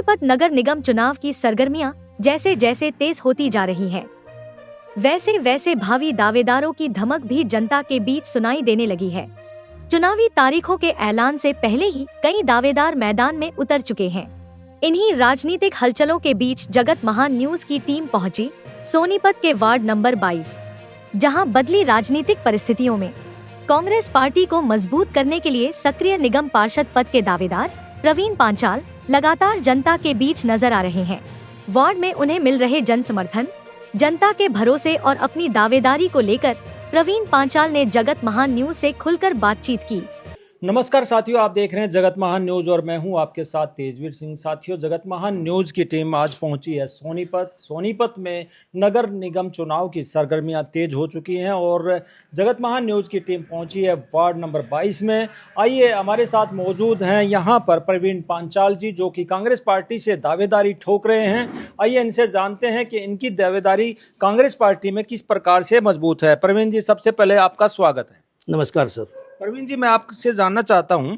सोनीपत नगर निगम चुनाव की सरगर्मियां जैसे जैसे तेज होती जा रही हैं, वैसे वैसे भावी दावेदारों की धमक भी जनता के बीच सुनाई देने लगी है। चुनावी तारीखों के ऐलान से पहले ही कई दावेदार मैदान में उतर चुके हैं। इन्हीं राजनीतिक हलचलों के बीच जगत महान न्यूज की टीम पहुंची सोनीपत के वार्ड नंबर 22, जहां बदली राजनीतिक परिस्थितियों में कांग्रेस पार्टी को मजबूत करने के लिए सक्रिय निगम पार्षद पद के दावेदार प्रवीण पांचाल लगातार जनता के बीच नजर आ रहे हैं। वार्ड में उन्हें मिल रहे जन समर्थन, जनता के भरोसे और अपनी दावेदारी को लेकर प्रवीण पांचाल ने जगत महान न्यूज से खुलकर बातचीत की। नमस्कार साथियों, आप देख रहे हैं जगत महान न्यूज और मैं हूं आपके साथ तेजवीर सिंह। साथियों, जगत महान न्यूज की टीम आज पहुंची है सोनीपत में नगर निगम चुनाव की सरगर्मियां तेज हो चुकी हैं और जगत महान न्यूज की टीम पहुंची है वार्ड नंबर 22 में। आइए, हमारे साथ मौजूद हैं यहां पर प्रवीण पांचाल जी, जो कि कांग्रेस पार्टी से दावेदारी ठोक रहे हैं। आइए इनसे जानते हैं कि इनकी दावेदारी कांग्रेस पार्टी में किस प्रकार से मजबूत है। प्रवीण जी, सबसे पहले आपका स्वागत है। नमस्कार सर। प्रवीण जी, मैं आपसे जानना चाहता हूं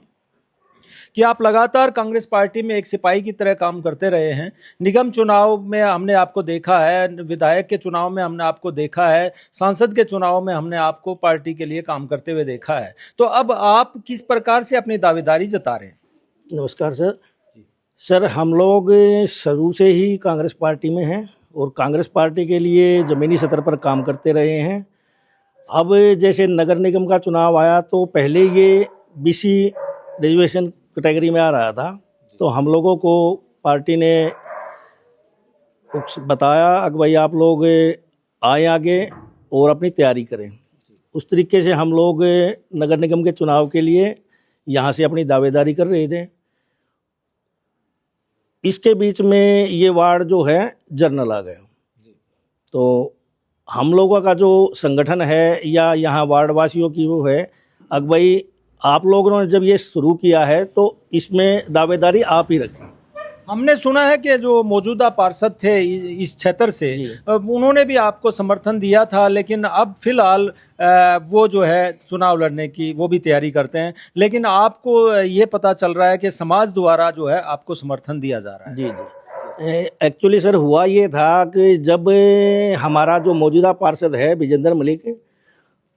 कि आप लगातार कांग्रेस पार्टी में एक सिपाही की तरह काम करते रहे हैं। निगम चुनाव में हमने आपको देखा है, विधायक के चुनाव में हमने आपको देखा है, सांसद के चुनाव में हमने आपको पार्टी के लिए काम करते हुए देखा है। तो अब आप किस प्रकार से अपनी दावेदारी जता रहे हैं? नमस्कार सर। सर, हम लोग शुरू से ही कांग्रेस पार्टी में हैं और कांग्रेस पार्टी के लिए ज़मीनी स्तर पर काम करते रहे हैं। अब जैसे नगर निगम का चुनाव आया तो पहले ये बीसी रिजर्वेशन कैटेगरी में आ रहा था, तो हम लोगों को पार्टी ने बताया कि भाई आप लोग आए आगे और अपनी तैयारी करें। उस तरीके से हम लोग नगर निगम के चुनाव के लिए यहाँ से अपनी दावेदारी कर रहे थे। इसके बीच में ये वार्ड जो है जर्नल आ गया, तो हम लोगों का जो संगठन है या यहाँ वार्ड वासियों की वो है कि भाई आप लोगों ने जब ये शुरू किया है तो इसमें दावेदारी आप ही रखें। हमने सुना है कि जो मौजूदा पार्षद थे इस क्षेत्र से, उन्होंने भी आपको समर्थन दिया था, लेकिन अब फिलहाल वो जो है चुनाव लड़ने की वो भी तैयारी करते हैं, लेकिन आपको ये पता चल रहा है कि समाज द्वारा जो है आपको समर्थन दिया जा रहा है। जी जी। एक्चुअली सर हुआ ये था कि जब हमारा जो मौजूदा पार्षद है विजेंद्र मलिक,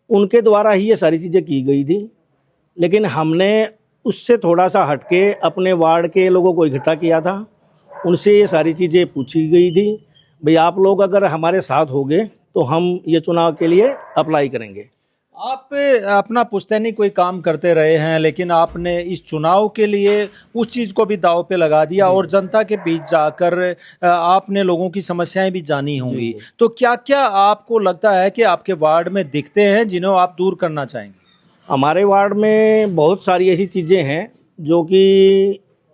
उनके द्वारा ही ये सारी चीज़ें की गई थी, लेकिन हमने उससे थोड़ा सा हटके अपने वार्ड के लोगों को इकट्ठा किया था। उनसे ये सारी चीज़ें पूछी गई थी, भाई आप लोग अगर हमारे साथ होंगे तो हम ये चुनाव के लिए अप्लाई करेंगे। आप अपना पुश्तैनी कोई काम करते रहे हैं, लेकिन आपने इस चुनाव के लिए उस चीज़ को भी दांव पे लगा दिया और जनता के बीच जाकर आपने लोगों की समस्याएं भी जानी होंगी। तो क्या क्या आपको लगता है कि आपके वार्ड में दिखते हैं जिन्हें आप दूर करना चाहेंगे? हमारे वार्ड में बहुत सारी ऐसी चीज़ें हैं जो कि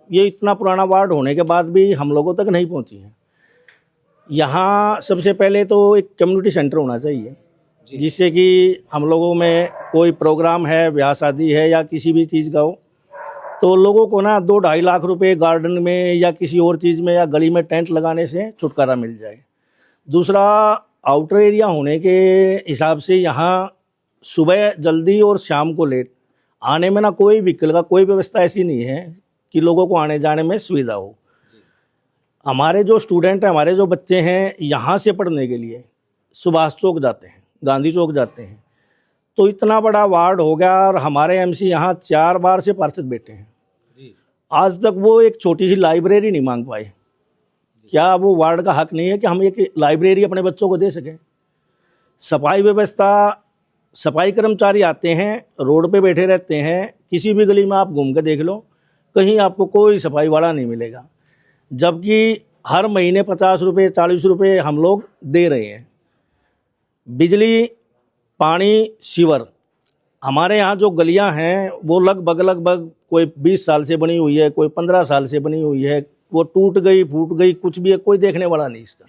ये इतना पुराना वार्ड होने के बाद भी हम लोगों तक नहीं पहुंची हैं। यहाँ सबसे पहले तो एक कम्युनिटी सेंटर होना चाहिए, जिससे कि हम लोगों में कोई प्रोग्राम है, ब्याह शादी है या किसी भी चीज़ का हो, तो लोगों को ना 2-2.5 लाख रुपए गार्डन में या किसी और चीज़ में या गली में टेंट लगाने से छुटकारा मिल जाए। दूसरा, आउटर एरिया होने के हिसाब से यहाँ सुबह जल्दी और शाम को लेट आने में ना कोई व्हीकल का कोई व्यवस्था ऐसी नहीं है कि लोगों को आने जाने में सुविधा हो। हमारे जो स्टूडेंट हैं, हमारे जो बच्चे हैं, यहाँ से पढ़ने के लिए सुभाष चौक जाते हैं, गांधी चौक जाते हैं। तो इतना बड़ा वार्ड हो गया और हमारे एमसी यहाँ 4 बार से पार्षद बैठे हैं, आज तक वो एक छोटी सी लाइब्रेरी नहीं मांग पाए। क्या वो वार्ड का हक नहीं है कि हम एक लाइब्रेरी अपने बच्चों को दे सकें? सफाई व्यवस्था, सफाई कर्मचारी आते हैं, रोड पे बैठे रहते हैं, किसी भी गली में आप घूम के देख लो, कहीं आपको कोई सफाई वाला नहीं मिलेगा, जबकि हर महीने 50 रुपये 40 रुपये हम लोग दे रहे हैं। बिजली, पानी, सीवर, हमारे यहाँ जो गलियाँ हैं वो लगभग कोई 20 साल से बनी हुई है, कोई 15 साल से बनी हुई है, वो टूट गई फूट गई कुछ भी है, कोई देखने वाला नहीं इसका।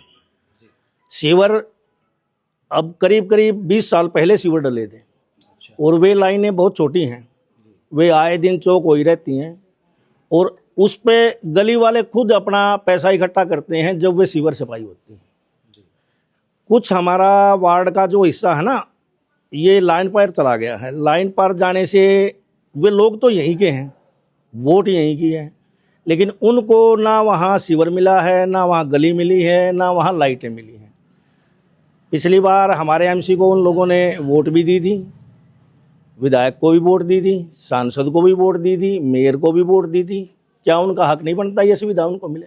सीवर अब करीब 20 साल पहले सीवर डले थे और वे लाइनें बहुत छोटी हैं, वे आए दिन चौक हो ही रहती हैं और उस पे गली वाले खुद अपना पैसा इकट्ठा करते हैं जब वे सीवर सफाई होती है। कुछ हमारा वार्ड का जो हिस्सा है ना, ये लाइन पार चला गया है। लाइन पार जाने से वे लोग तो यहीं के हैं, वोट यहीं की है, लेकिन उनको ना वहाँ सीवर मिला है, ना वहाँ गली मिली है, ना वहाँ लाइटें मिली हैं। पिछली बार हमारे एमसी को उन लोगों ने वोट भी दी थी, विधायक को भी वोट दी थी, सांसद को भी वोट दी थी, मेयर को भी वोट दी थी। क्या उनका हक नहीं बनता ये सुविधा उनको मिले?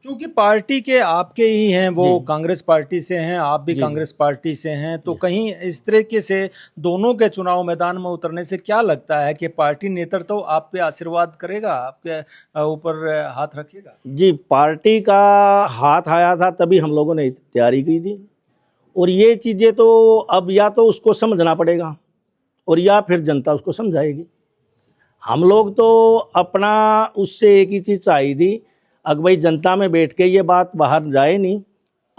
क्योंकि पार्टी के आपके ही हैं, वो जी। कांग्रेस पार्टी से हैं, आप भी जी। कांग्रेस पार्टी से हैं, तो कहीं इस तरीके से दोनों के चुनाव मैदान में उतरने से क्या लगता है कि पार्टी नेतृत्व तो आप पे आशीर्वाद करेगा, आपके ऊपर हाथ रखेगा? जी, पार्टी का हाथ आया था तभी हम लोगों ने तैयारी की थी, और ये चीज़ें तो अब या तो उसको समझना पड़ेगा और या फिर जनता उसको समझाएगी। हम लोग तो अपना उससे एक ही चीज़ चाहिए थी, अगर भाई जनता में बैठ के ये बात बाहर जाए नहीं,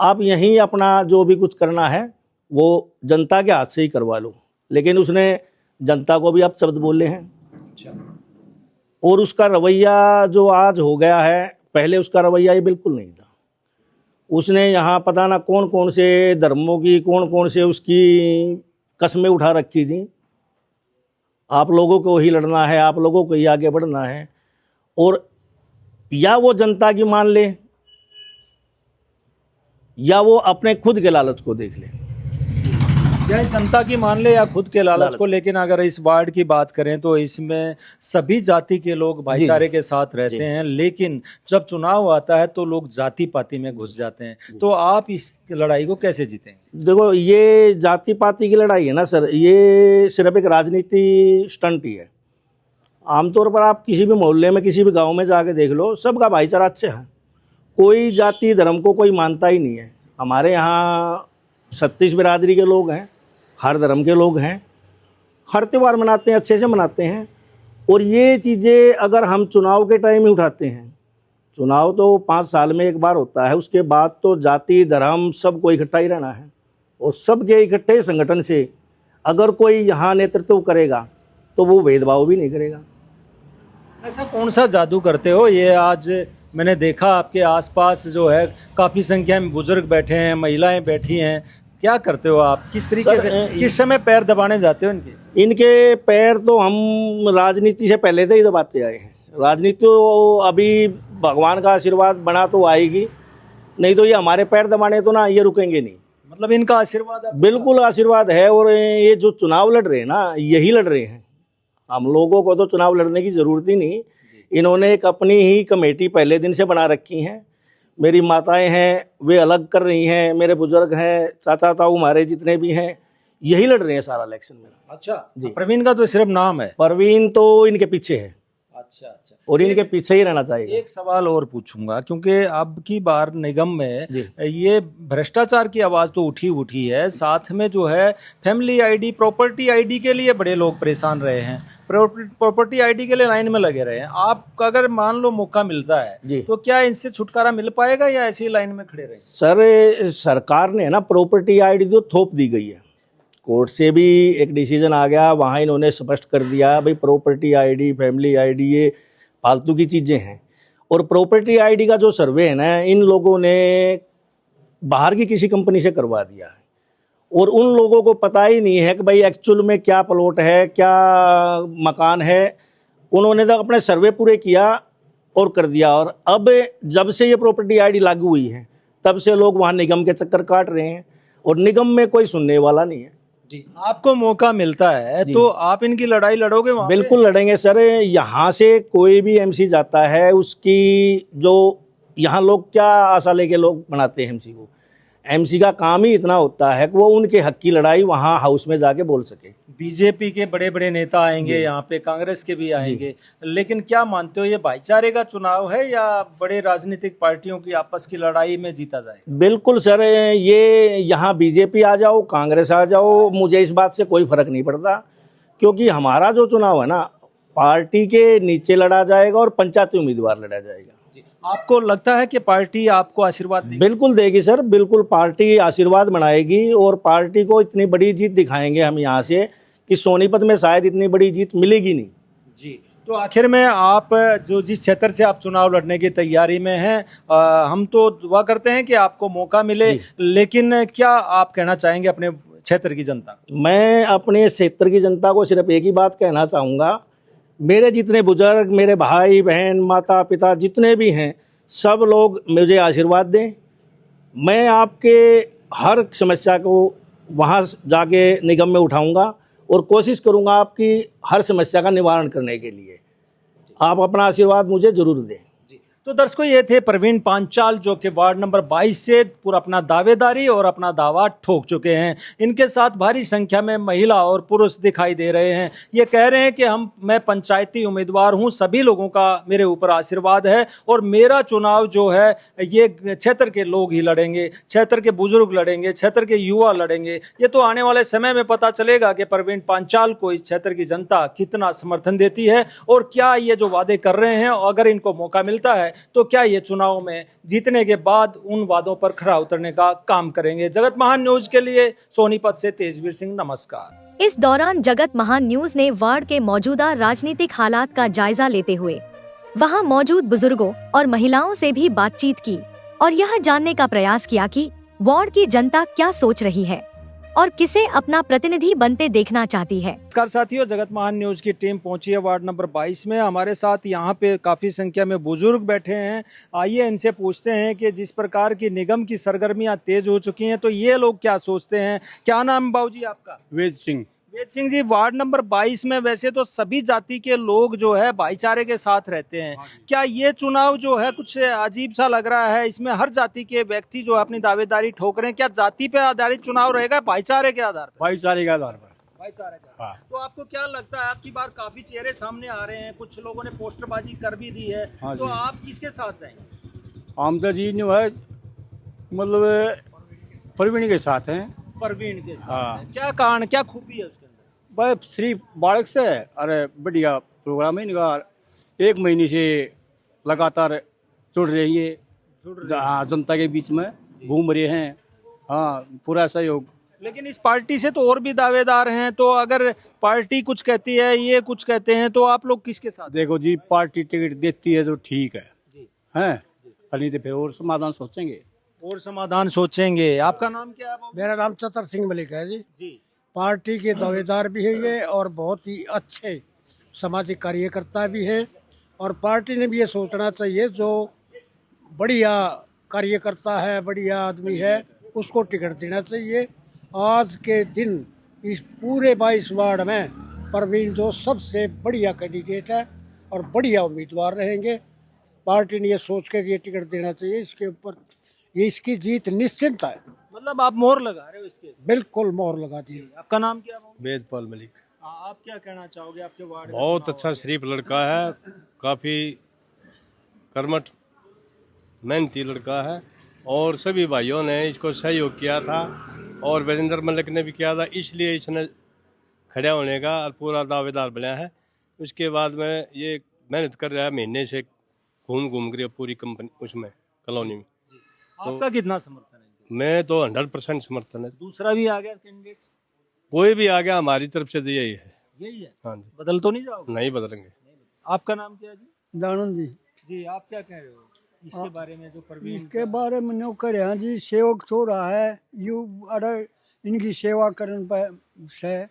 आप यहीं अपना जो भी कुछ करना है वो जनता के हाथ से ही करवा लो। लेकिन उसने जनता को भी अब शब्द बोले हैं, और उसका रवैया जो आज हो गया है, पहले उसका रवैया ये बिल्कुल नहीं था। उसने यहाँ पता ना कौन कौन से धर्मों की, कौन कौन से उसकी कस्में उठा रखी थी। आप लोगों को ही लड़ना है, आप लोगों को ही आगे बढ़ना है, और या वो जनता की मान ले या वो अपने खुद के लालच को देख ले। या जनता की मान ले या खुद के लालच को। लेकिन अगर इस वार्ड की बात करें तो इसमें सभी जाति के लोग भाईचारे के साथ रहते हैं, लेकिन जब चुनाव आता है तो लोग जाति पाति में घुस जाते हैं। तो आप इस लड़ाई को कैसे जीतेंगे? देखो, ये जाति पाति की लड़ाई है ना सर, ये सिर्फ एक राजनीति स्टंट ही है। आमतौर पर आप किसी भी मोहल्ले में, किसी भी गांव में जाके देख लो, सबका भाईचारा अच्छा है। कोई जाति धर्म को कोई मानता ही नहीं है। हमारे यहाँ 36 बिरादरी के लोग हैं, हर धर्म के लोग हैं, हर त्यौहार मनाते हैं, अच्छे से मनाते हैं। और ये चीज़ें अगर हम चुनाव के टाइम ही उठाते हैं, चुनाव तो 5 साल में एक बार होता है, उसके बाद तो जाति धर्म सबको इकट्ठा ही रहना है, और सबके इकट्ठे संगठन से अगर कोई यहाँ नेतृत्व करेगा तो वो भेदभाव भी नहीं करेगा। ऐसा कौन सा जादू करते हो? ये आज मैंने देखा आपके आसपास जो है काफ़ी संख्या में बुजुर्ग बैठे हैं, महिलाएं बैठी हैं, क्या करते हो आप? किस तरीके से, किस समय पैर दबाने जाते हो इनके? इनके पैर तो हम राजनीति से पहले से ही दबाते आए हैं। राजनीति तो अभी भगवान का आशीर्वाद बना तो आएगी, नहीं तो ये हमारे पैर दबाने तो ना ये रुकेंगे नहीं। मतलब इनका आशीर्वाद बिल्कुल आशीर्वाद है। और ये जो चुनाव लड़ रहे हैं ना, यही लड़ रहे हैं। हम लोगों को तो चुनाव लड़ने की ज़रूरत ही नहीं। इन्होंने एक अपनी ही कमेटी पहले दिन से बना रखी हैं। मेरी माताएं हैं, वे अलग कर रही हैं, मेरे बुजुर्ग हैं, चाचा ताऊ हमारे जितने भी हैं, यही लड़ रहे हैं सारा इलेक्शन में। अच्छा जी। प्रवीण का तो सिर्फ नाम है। परवीन तो इनके पीछे है। अच्छा अच्छा। और इनके पीछे ही रहना चाहिए। एक सवाल और पूछूंगा, क्योंकि अब की बार निगम में जी। ये भ्रष्टाचार की आवाज़ तो उठी है, साथ में जो है फैमिली आईडी, प्रॉपर्टी आईडी के लिए बड़े लोग परेशान रहे हैं, प्रॉपर्टी आईडी के लिए लाइन में लगे रहे हैं। आपका अगर मान लो मौका मिलता है तो क्या इनसे छुटकारा मिल पाएगा या ऐसी लाइन में खड़े रहेंगे? सर, सरकार ने ना प्रॉपर्टी आईडी तो थोप दी गई है, कोर्ट से भी एक डिसीजन आ गया, वहाँ इन्होंने स्पष्ट कर दिया भाई प्रॉपर्टी आईडी, फैमिली आईडी ये फालतू की चीज़ें हैं। और प्रॉपर्टी आईडी का जो सर्वे है ना, इन लोगों ने बाहर की किसी कंपनी से करवा दिया है, और उन लोगों को पता ही नहीं है कि भाई एक्चुअल में क्या प्लॉट है, क्या मकान है। उन्होंने तो अपने सर्वे पूरे किया और कर दिया। और अब जब से ये प्रॉपर्टी आईडी लागू हुई है, तब से लोग वहाँ निगम के चक्कर काट रहे हैं, और निगम में कोई सुनने वाला नहीं है। जी, आपको मौका मिलता है तो आप इनकी लड़ाई लड़ोगे वहाँ पे? बिल्कुल लड़ेंगे सर। यहाँ से कोई भी एमसी जाता है, उसकी जो यहाँ लोग क्या आशा लेके लोग बनाते हैं एमसी को, एमसी का काम ही इतना होता है कि वो उनके हक की लड़ाई वहाँ हाउस में जाके बोल सके। बीजेपी के बड़े बड़े नेता आएंगे यहाँ पे, कांग्रेस के भी आएंगे, लेकिन क्या मानते हो ये भाईचारे का चुनाव है या बड़े राजनीतिक पार्टियों की आपस की लड़ाई में जीता जाए? बिल्कुल सर, ये यहाँ बीजेपी आ जाओ, कांग्रेस आ जाओ, मुझे इस बात से कोई फर्क नहीं पड़ता, क्योंकि हमारा जो चुनाव है ना, पार्टी के नीचे लड़ा जाएगा और पंचायती उम्मीदवार लड़ा जाएगा। आपको लगता है कि पार्टी आपको आशीर्वाद देगी? बिल्कुल देगी सर, बिल्कुल पार्टी आशीर्वाद बनाएगी, और पार्टी को इतनी बड़ी जीत दिखाएंगे हम यहाँ से कि सोनीपत में शायद इतनी बड़ी जीत मिलेगी नहीं। जी, तो आखिर में आप जो जिस क्षेत्र से आप चुनाव लड़ने की तैयारी में हैं, हम तो दुआ करते हैं कि आपको मौका मिले, लेकिन क्या आप कहना चाहेंगे अपने क्षेत्र की जनता को? मैं अपने क्षेत्र की जनता को सिर्फ एक ही बात कहना चाहूँगा मेरे जितने बुजुर्ग, मेरे भाई बहन, माता पिता जितने भी हैं, सब लोग मुझे आशीर्वाद दें। मैं आपके हर समस्या को वहाँ जाके निगम में उठाऊंगा और कोशिश करूंगा आपकी हर समस्या का निवारण करने के लिए। आप अपना आशीर्वाद मुझे जरूर दें। तो दर्शकों, ये थे प्रवीण पांचाल, जो कि वार्ड नंबर 22 से पूरा अपना दावेदारी और अपना दावा ठोक चुके हैं। इनके साथ भारी संख्या में महिला और पुरुष दिखाई दे रहे हैं। ये कह रहे हैं कि मैं पंचायती उम्मीदवार हूं, सभी लोगों का मेरे ऊपर आशीर्वाद है और मेरा चुनाव जो है ये क्षेत्र के लोग ही लड़ेंगे, क्षेत्र के बुजुर्ग लड़ेंगे, क्षेत्र के युवा लड़ेंगे। ये तो आने वाले समय में पता चलेगा कि प्रवीण पांचाल को इस क्षेत्र की जनता कितना समर्थन देती है और क्या ये जो वादे कर रहे हैं, अगर इनको मौका मिलता है तो क्या ये चुनाव में जीतने के बाद उन वादों पर खरा उतरने का काम करेंगे। जगत महान न्यूज के लिए सोनीपत से तेजवीर सिंह, नमस्कार। इस दौरान जगत महान न्यूज ने वार्ड के मौजूदा राजनीतिक हालात का जायजा लेते हुए वहां मौजूद बुजुर्गों और महिलाओं से भी बातचीत की और यह जानने का प्रयास किया कि वार्ड की जनता क्या सोच रही है और किसे अपना प्रतिनिधि बनते देखना चाहती है। नमस्कार साथियों, जगत महान न्यूज की टीम पहुंची है वार्ड नंबर 22 में। हमारे साथ यहाँ पे काफी संख्या में बुजुर्ग बैठे हैं। आइए इनसे पूछते हैं कि जिस प्रकार की निगम की सरगर्मियां तेज हो चुकी हैं तो ये लोग क्या सोचते हैं। क्या नाम बाबूजी आपका? वेद सिंह। वेद सिंह जी, वार्ड नंबर 22 में वैसे तो सभी जाति के लोग जो है भाईचारे के साथ रहते हैं। क्या ये चुनाव जो है कुछ अजीब सा लग रहा है? इसमें हर जाति के व्यक्ति जो अपनी दावेदारी ठोक रहे हैं। क्या जाति पे आधारित चुनाव रहेगा, भाईचारे के आधार पर? भाईचारे के आधार पर। भाईचारे का। हाँ। तो आपको क्या लगता है, आपकी बार काफी चेहरे सामने आ रहे हैं, कुछ लोगों ने पोस्टरबाजी कर भी दी है, हाँ तो जी। आप किसके साथ जाएंगे? आमदा जी जो है मतलब प्रवीण के साथ हैं। प्रवीण के साथ हाँ। है। क्या कारण, क्या खूबी है उसके अंदर? भाई सिर्फ बालक से अरे बढ़िया प्रोग्राम है इनका। एक महीने से लगातार जुड़ रही है, हाँ, जनता के बीच में घूम रहे हैं। हाँ, पूरा सहयोग। लेकिन इस पार्टी से तो और भी दावेदार हैं, तो अगर पार्टी कुछ कहती है, ये कुछ कहते हैं, तो आप लोग किसके साथ? देखो जी, पार्टी टिकट देती है तो ठीक है, जी। हैं, नहीं तो फिर और समाधान सोचेंगे। और समाधान सोचेंगे। आपका नाम क्या है बाबू? मेरा नाम चतर सिंह मलिक है जी। जी। पार्टी के दावेदार भी है ये और बहुत ही अच्छे सामाजिक कार्यकर्ता भी है और पार्टी ने भी ये सोचना चाहिए जो बढ़िया कार्यकर्ता है, बढ़िया आदमी है, उसको टिकट देना चाहिए। आज के दिन इस पूरे 22 वार्ड में प्रवीण जो सबसे बढ़िया कैंडिडेट है और बढ़िया उम्मीदवार रहेंगे। पार्टी ने ये सोच कर ये टिकट देना चाहिए। इसके ऊपर ये इसकी जीत निश्चिंत है। मतलब आप मोहर लगा रहे हो इसके? बिल्कुल मोहर लगा दी। आपका नाम क्या है? वेदपाल मलिक। आप क्या कहना चाहोगे? आपके वार्ड का बहुत चुनाव अच्छा है। शरीफ लड़का है, काफ़ी कर्मठ मेहनती लड़का है और सभी भाइयों ने इसको सहयोग किया था और वीरेंद्र मलिक ने भी किया था, इसलिए इसने खड़ा होने का और पूरा दावेदार बनाया है। उसके बाद में ये मेहनत कर रहा है, महीने से घूम कर पूरी कंपनी उसमें कॉलोनी में। आपका कितना समर्थन है? मैं तो 100% समर्थन है। दूसरा भी आ गया कैंडिडेट? कोई भी आ गया, हमारी तरफ से तो यही है। यही है? हाँ जी, बदल तो नहीं जाओगे? नहीं बदलेंगे। आपका नाम क्या है जी? दानंद जी, जी, आप क्या कह रहे हो इसके बारे में, जो प्रवीण इसके बारे में नो करे हाँ जी, सेवक हो रहा है यू अरे इनकी सेवा करने पर से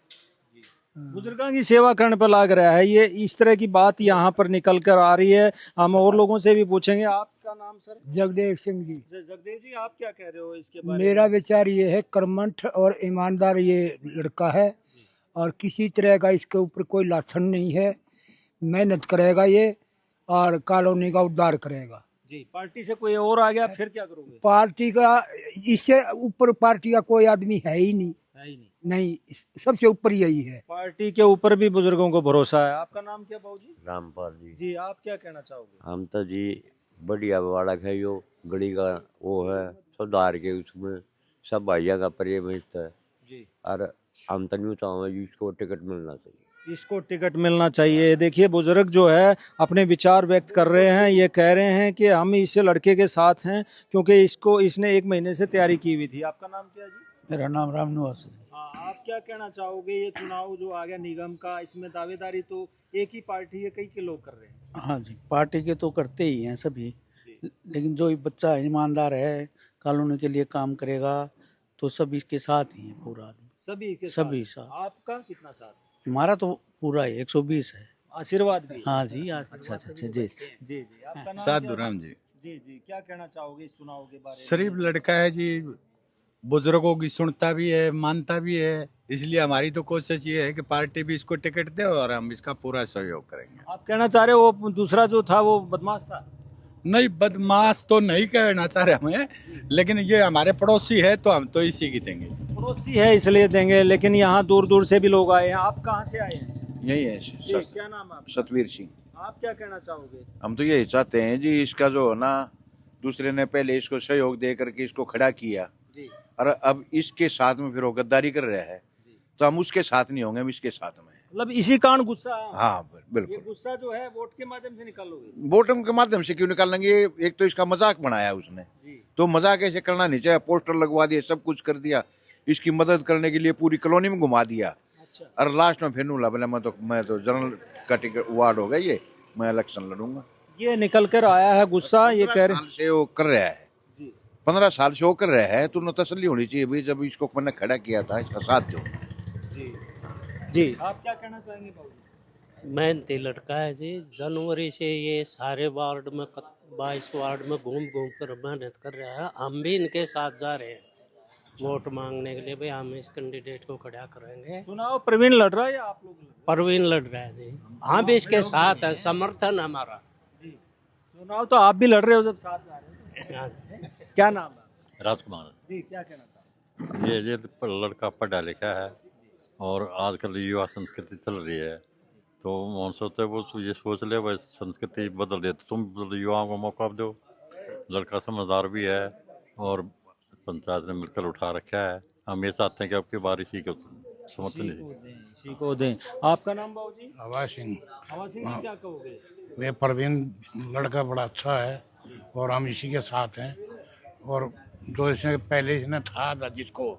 बुजुर्गों की सेवा करने पर लग रहा है, ये इस तरह की बात यहाँ पर निकल कर आ रही है। हम और लोगों से भी पूछेंगे। आपका नाम सर? जगदेव सिंह जी। जगदेव जी, आप क्या कह रहे हो इसके बारे मेरा में? विचार ये है, कर्मठ और ईमानदार ये लड़का है और किसी तरह का इसके ऊपर कोई लाछन नहीं है। मेहनत करेगा ये और कॉलोनी का उद्धार करेगा। जी। पार्टी से कोई और आ गया फिर क्या करोगे? पार्टी का इससे ऊपर पार्टी का कोई आदमी है ही नहीं। है ही नहीं। नहीं, सबसे ऊपर यही है। पार्टी के ऊपर भी बुजुर्गों को भरोसा है। आपका नाम क्या बाबूजी? रामपाल जी। जी, आप क्या कहना चाहोगे? हम तो जी बढ़िया बालक है, यो गड़ी का वो है, सुधार के उसमें सब भैया का प्रेम है जी। और हम तो यूँ चाहूँगा इसको टिकट मिलना चाहिए। इसको टिकट मिलना चाहिए। देखिए, बुजुर्ग जो है अपने विचार व्यक्त कर रहे हैं। ये कह रहे हैं कि हम इस लड़के के साथ हैं क्योंकि इसने 1 महीने से तैयारी की हुई थी। आपका नाम क्या है जी? मेरा नाम रामनिवास है। हाँ, आप क्या कहना चाहोगे? ये चुनाव जो आ गया निगम का, इसमें दावेदारी तो एक ही पार्टी है, कई के लोग कर रहे हैं। हाँ जी, पार्टी के तो करते ही हैं सभी, लेकिन जो बच्चा ईमानदार है, कॉलोनी के लिए काम करेगा, तो सब इसके साथ ही है पूरा आदमी। सभी के सभी साथ। साथ। आपका कितना साथ? हमारा तो पूरा है, 120 है। आशीर्वाद भी? हाँ जी अच्छा अच्छा अच्छा, जी जी जी। आपका नाम क्या है? साधुराम जी जी जी, क्या कहना चाहोगे इस चुनाव के बारे में? शरीफ लड़का है जी, बुजुर्गों की सुनता भी है, मानता भी है, इसलिए हमारी तो कोशिश ये है कि पार्टी भी इसको टिकट दे और हम इसका पूरा सहयोग करेंगे। आप कहना चाह रहे हो वो दूसरा जो था वो बदमाश था? नहीं, बदमाश तो नहीं कहना चाह रहे हमें, लेकिन ये हमारे पड़ोसी है तो हम तो इसी की देंगे। पड़ोसी है इसलिए देंगे, लेकिन यहाँ दूर दूर से भी लोग आए हैं। आप कहाँ से आए हैं? यही है जी, क्या नाम है आपका? सतवीर सिंह। आप क्या कहना चाहोगे? हम तो यही चाहते हैं जी, इसका जो है ना, दूसरे ने पहले इसको सहयोग दे करके इसको खड़ा किया जी और अब इसके साथ में फिर वो गद्दारी कर रहा है, तो हम उसके साथ नहीं होंगे, हम इसके साथ में हैं। मतलब इसी कारण गुस्सा है? हाँ ये बिल्कुल। गुस्सा जो है वोट के माध्यम से निकालोगे? वोटों के माध्यम से क्यों निकालेंगे? एक तो इसका मजाक बनाया उसने, जी तो मजाक ऐसे करना नहीं चाहिए। पोस्टर लगवा दिए, सब कुछ कर दिया, इसकी मदद करने के लिए पूरी कॉलोनी में घुमा दिया, अच्छा। और लास्ट में फिर नूला बोला मैं तो जनरल का टिकट वार्ड हो गई, ये मैं इलेक्शन लड़ूंगा। ये निकल कर आया है गुस्सा, ये कह 15 रहे साल से वो कर रहा है, जी 15 साल से वो कर रहा है, तो न तसल्ली होनी चाहिए भाई, जब इसको मैंने खड़ा किया था इसका साथ दो। जी जी। आप क्या कहना चाहेंगे बाबू? मेहनती लड़का है जी, जनवरी से ये सारे वार्ड में 22 वार्ड में घूम घूम कर मेहनत कर रहा है। हम भी इनके साथ जा रहे हैं वोट मांगने के लिए, भाई हम इस कैंडिडेट को खड़ा करेंगे। चुनाव प्रवीण लड़ रहा है या आप लोग लड़ रहे परवीन लड़ रहा है जी, हम भी इसके साथ है, समर्थन हमारा। हैं? जी, चुनाव तो आप भी लड़ रहे हो जब साथ जा रहे हाँ। हो। क्या नाम है? राजकुमार। जी, क्या कहना चाहते ये लड़का पढ़ा लिखा है और आजकल युवा संस्कृति चल रही है, तो मन सोचते वो ये सोच ले भाई संस्कृति बदल दे, तो तुम बदल, युवाओं को मौका दो। लड़का समझदार भी है और पंचायत ने मिलकर उठा रखा है। हम ये चाहते हैं कि आपकी बार इसी को समर्थन दीजिए। इसी को दें। आपका नाम बाबू जी? आवाज सिंह। आवाज सिंह जी, क्या कहोगे? वे परवीन लड़का बड़ा अच्छा है और हम इसी के साथ हैं, और जो इसने पहले इसने था जिसको,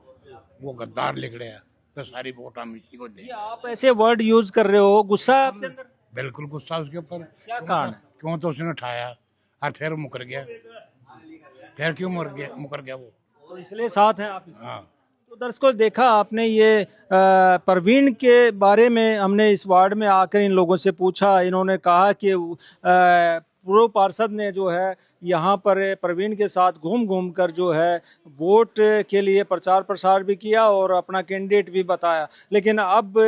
वो गद्दार लिख रहा है, तो सारी वोट हम इसी को ये दें। आप ऐसे वर्ड यूज कर रहे हो, गुस्सा है आपके अंदर? बिल्कुल गुस्सा उसके ऊपर। क्या कारण है? क्यों तो उसने उठाया और फिर मुकर गया, फिर क्यों मुकर गया वो। तो इसलिए साथ हैं आप इसके। हाँ, तो दर्शकों, देखा आपने ये परवीन के बारे में हमने इस वार्ड में आकर इन लोगों से पूछा। इन्होंने कहा कि पूर्व पार्षद ने जो है यहाँ पर परवीन के साथ घूम घूम कर जो है वोट के लिए प्रचार प्रसार भी किया और अपना कैंडिडेट भी बताया, लेकिन अब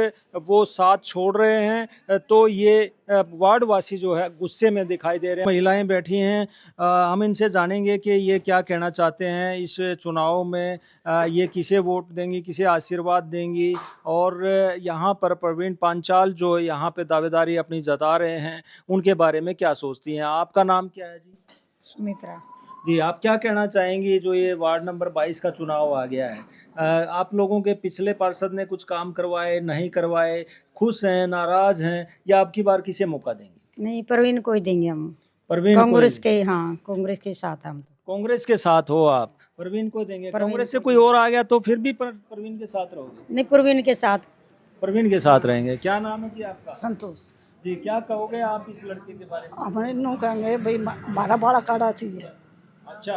वो साथ छोड़ रहे हैं। तो ये वार्डवासी जो है गुस्से में दिखाई दे रहे हैं। महिलाएं बैठी हैं, हम इनसे जानेंगे कि ये क्या कहना चाहते हैं इस चुनाव में। ये किसे वोट देंगी, किसे आशीर्वाद देंगी, और यहाँ पर प्रवीण पांचाल जो यहाँ पे दावेदारी अपनी जता रहे हैं, उनके बारे में क्या सोचती हैं। आपका नाम क्या है जी? सुमित्रा। जी, आप क्या कहना चाहेंगी जो ये वार्ड नंबर 22 का चुनाव आ गया है? आप लोगों के पिछले पार्षद ने कुछ काम करवाए, नहीं करवाए, खुश हैं, नाराज हैं, या अब की बार किसे मौका देंगे? नहीं, प्रवीण को ही देंगे हम। परवीन कांग्रेस के, हाँ कांग्रेस के साथ हम। कांग्रेस के साथ हो आप, परवीन को देंगे। कांग्रेस से कोई और आ गया तो फिर भी परवीन के साथ रहोगे? नहीं, प्रवीण के साथ। परवीन के साथ रहेंगे। क्या नाम है जी आपका? संतोष जी, क्या कहोगे आप इस लड़के के बारे में? हमारे नो कहेंगे भाई हमारा बड़ा काड़ा चाहिए। अच्छा,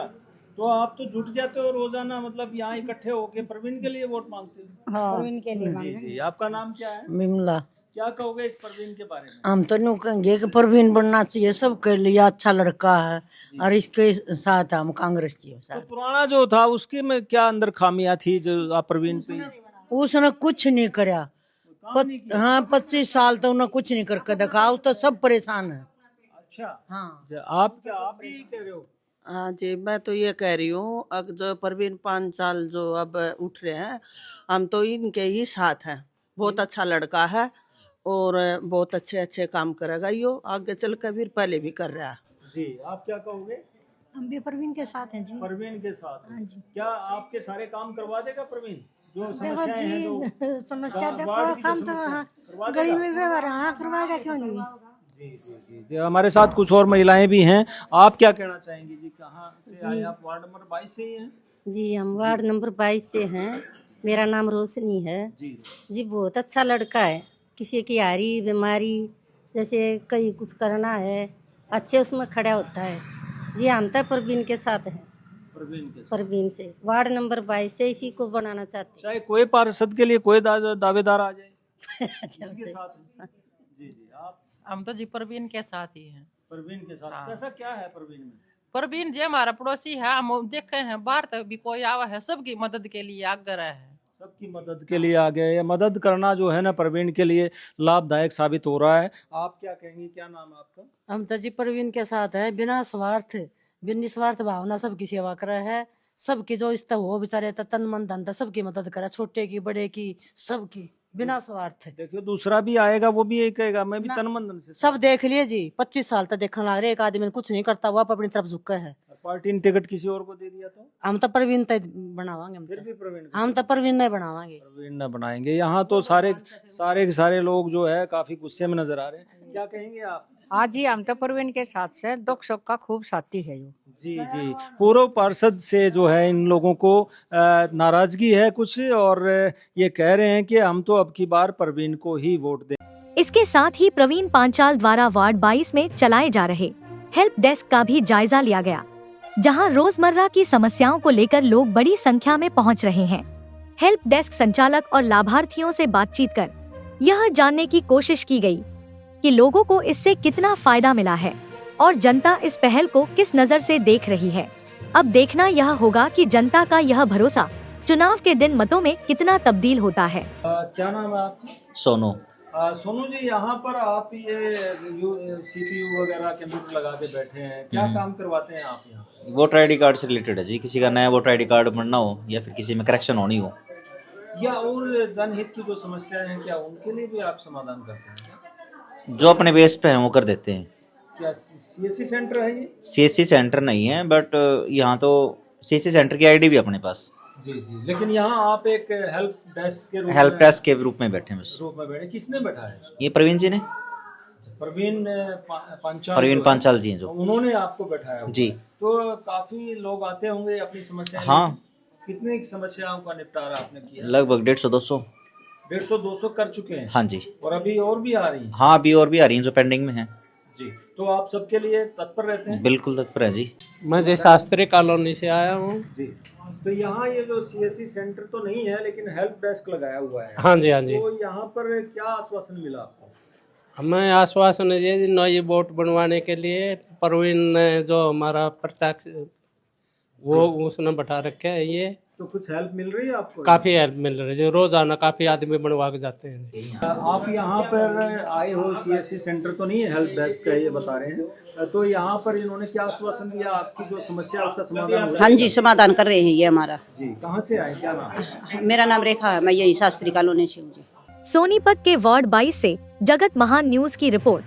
तो आप तो जुट जाते हो रोजाना, मतलब यहाँ इकट्ठे होके प्रवीण के लिए वोट मांगते हो? हाँ, प्रवीण के लिए जी मांगे। जी। आपका नाम क्या है? बिमला। क्या कहोगे इस प्रवीण के बारे में? हम तो नो कहेंगे कि प्रवीण बनना चाहिए, सबके लिए अच्छा लड़का है, और इसके साथ हम कांग्रेस के तो साथ। पुराना जो था उसके में क्या अंदर खामियां थी जो आप प्रवीण पे? उसने कुछ नहीं कराया। हाँ, 25 साल तो उन्हें कुछ नहीं करके दिखा, तो सब परेशान है। अच्छा, हाँ। आप भी कह रहे हो? हाँ जी, मैं तो ये कह रही हूँ, अब जो परवीन पांचाल जो अब उठ रहे हैं, हम तो इनके ही साथ हैं। बहुत अच्छा लड़का है और बहुत अच्छे अच्छे काम करेगा, यो आगे चल कर भी पहले भी कर रहा है। जी, आप क्या कहोगे? हम भी प्रवीण के साथ हैं जी। प्रवीण के साथ? हाँ जी। क्या आपके सारे काम करवा देगा प्रवीण? जो देखो समस्याएं हैं, जो समस्या देखो, वार्ड की जो काम तो समस्या करवा गली देगा? में व्यवहार, हाँ करवाएगा क्यों नहीं। जी जी जी जी। हमारे साथ कुछ और महिलाएं भी हैं। आप क्या कहना चाहेंगी जी? कहाँ से आए आप? वार्ड नंबर 22 से ही हैं? जी, हम वार्ड नंबर 22 से हैं। मेरा नाम रोशनी है जी। बहुत अच्छा लड़का है, किसी की हारी बीमारी जैसे कहीं कुछ करना है, अच्छे उसमें खड़ा होता है जी। हम तो परवीन के साथ हैं, परवीन से वार्ड नंबर 22 से इसी को बनाना चाहते हैं। चाहे कोई पार्षद के लिए कोई दावेदार आ जाए। अच्छा, इसके साथ हैं। जी जी। आप हम तो जी परवीन के साथ ही हैं। परवीन के साथ हाँ। कैसा क्या है परवीन में? परवीन जी हमारा पड़ोसी है, हम देखे हैं बाहर तक भी कोई आवा है, सबकी मदद के लिए आगे रहा है। सबकी मदद के लिए आ गए। ये मदद करना जो है ना परवीन के लिए लाभदायक साबित हो रहा है। आप क्या कहेंगी, क्या नाम है आपका? हम तो जी परवीन के साथ है, बिना स्वार्थ बिन निस्वार्थ भावना सबकी सेवा करे है। सबकी जो इष्ट हो बेचारे तन मन धन सबकी मदद करे, छोटे की बड़े की सबकी बिना स्वार्थ। देखियो दूसरा भी आएगा वो भी एक कहेगा मैं भी तन मन धन से। सब देख लिए जी, 25 साल तक देखने लग रहे, एक आदमी ने कुछ नहीं करता, वो अपनी तरफ झुका है। पार्टी ने टिकट किसी और को दे दिया तो हम तो परवीन तक बनावांगे। फिर भी प्रवीण हम तो परवीन नहीं बनावांगे, प्रवीण न बनाएंगे। यहाँ तो सारे लोग जो है काफी गुस्से में नजर आ रहे हैं। क्या कहेंगे आप? हाँ जी, हम तो परवीन के साथ से दुख सुख का खूब साथी है यो। जी जी, पूर्व पार्षद से जो है इन लोगों को नाराजगी है कुछ, और ये कह रहे हैं कि हम तो अब की बार परवीन को ही वोट दें। इसके साथ ही प्रवीण पांचाल द्वारा वार्ड 22 में चलाए जा रहे हेल्प डेस्क का भी जायजा लिया गया, जहां रोजमर्रा की समस्याओं को लेकर लोग बड़ी संख्या में पहुंच रहे हैं। हेल्प डेस्क संचालक और लाभार्थियों से बातचीत कर यह जानने की कोशिश की गई कि लोगों को इससे कितना फायदा मिला है और जनता इस पहल को किस नजर से देख रही है। अब देखना यह होगा कि जनता का यह भरोसा चुनाव के दिन मतों में कितना तब्दील होता है। क्या नाम है आपका? सोनू। सोनू जी, यहाँ पर आप ये CPU वगैरह कंप्यूटर लगा के बैठे हैं, क्या काम करवाते हैं आप यहाँ? वोटर ID कार्ड से रिलेटेड है जी, किसी का नया वोटर ID कार्ड बनना हो या फिर किसी में करेक्शन होनी हो, या और जनहित की जो समस्याएं हैं क्या उनके लिए भी आप समाधान करते हैं? जो अपने बेस पे है वो कर देते हैं। क्या CSC सेंटर है ये? CSC सेंटर नहीं है, बट यहाँ तो CSC सेंटर की ID भी अपने पास। जी जी, लेकिन यहाँ आप एक हेल्प डेस्क के रूप में बैठे हैं। रूप में बैठे। किसने बैठा है? ये प्रवीण जी ने। प्रवीण पांचाल जी जो उन्होंने आपको बैठाया जी। तो काफी लोग आते होंगे अपनी समस्या। हाँ, कितनी समस्याओं का निपटारा आपने किया? लगभग 150-200 150-200 कर चुके हैं। हाँ जी। और अभी और भी आ रही है? हाँ, अभी और भी आ रही हैं जो पेंडिंग में है जी। तो आप सबके लिए तत्पर रहते हैं? बिल्कुल तत्पर है जी। मैं जी शास्त्री कॉलोनी से आया हूँ जी। तो यहाँ ये जो CSC सेंटर तो नहीं है लेकिन हेल्प डेस्क लगाया हुआ है। हाँ जी, हाँ जी। तो यहाँ पर क्या आश्वासन मिला आपको? हमें आश्वासन है नई वोट बनवाने के लिए परवीन ने जो हमारा प्रत्यक्ष वो उसने बैठा रखे है ये। तो कुछ हेल्प मिल रही है आपको? काफी हेल्प मिल रही है, रोजाना काफी आदमी बनवा के जाते हैं। आप यहाँ पर आए हो, CSC सेंटर तो नहीं है, हेल्प डेस्क है ये बता रहे हैं, तो यहाँ पर इन्होंने क्या आश्वासन दिया? आपकी जो समस्या उसका समाधान? हाँ जी, समाधान कर रहे हैं ये हमारा जी। कहाँ से आए, क्या नाम है? मेरा नाम रेखा है, मैं यही शास्त्री कॉलोनी से हूँ जी। सोनीपत के वार्ड 22 से जगत महान न्यूज की रिपोर्ट।